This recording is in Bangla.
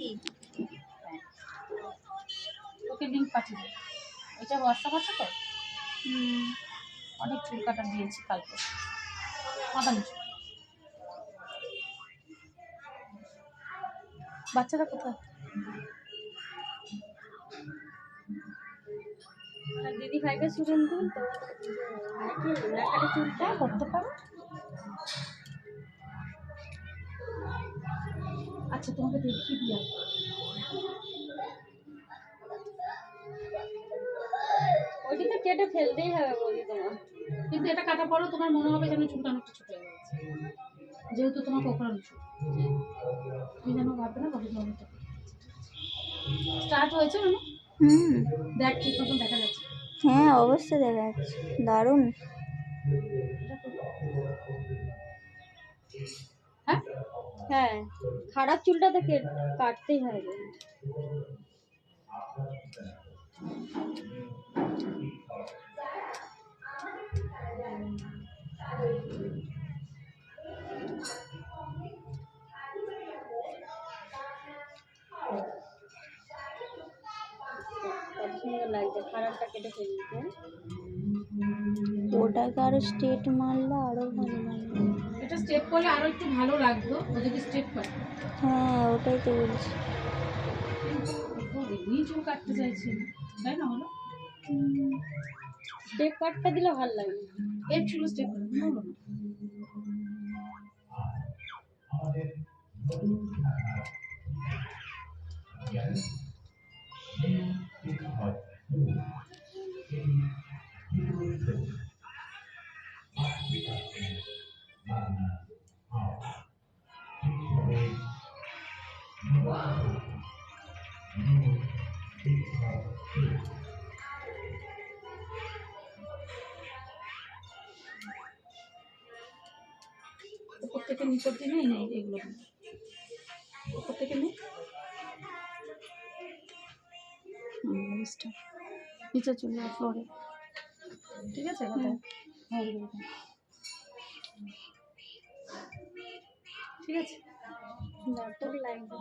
কি ওকে লিঙ্ক পাঠিয়ে দেবো। এটা হোয়াটসঅ্যাপ আছে তো? অনেক চুল কাটা দিয়েছি কালকে, মাথা নিচু। বাচ্চারা কোথায়? দিদি ভাইকে শুনেন তো নাকি নাকাটা চুলটা করতে পারো। আচ্ছা তোমাকে দেখিয়ে দিয়া, ওইটা তো কেটে ফেলতেই হবে বলি তোমার। কিন্তু এটা কাটার পরেও তোমার মনে হবে যেন চুলটা অনেকটা ছোট হয়ে গেছে, যেহেতু তোমার কোকড়ানো চুল। তুমি যেন ভাববে না বডি অনেকটা স্টার্ট হয়েছে না? দেখ ঠিক মতন দেখা যাচ্ছে। হ্যাঁ অবশ্যই দেখা যাচ্ছে, দারুণ। হ্যাঁ হ্যাঁ খারাপ চুলটা তো কাটতেই হবে। কত সুন্দর লাগছে, খারাপটা কেটে ফেলতে। ওটাকে আরো স্ট্রেট মারলে আরো ভালো লাগবে। এটা স্টেপ করলে আরো একটু ভালো লাগতো, ও যদি স্টেপ করে। হ্যাঁ ওটাই তো বলছি। এমনি চুল কাটতে চাইছি না, তাই না? হলো স্টেপ কাটটা দিলে ভালো লাগবে। এর চুল স্টেপ করে বলো না। উপর থেকে নিচের দিনে নেই এগুলো, উপর থেকে নেই। নিচে চলে ফ্লোরে, ঠিক আছে? কোথায়? হ্যাঁ ঠিক আছে। লাগবে।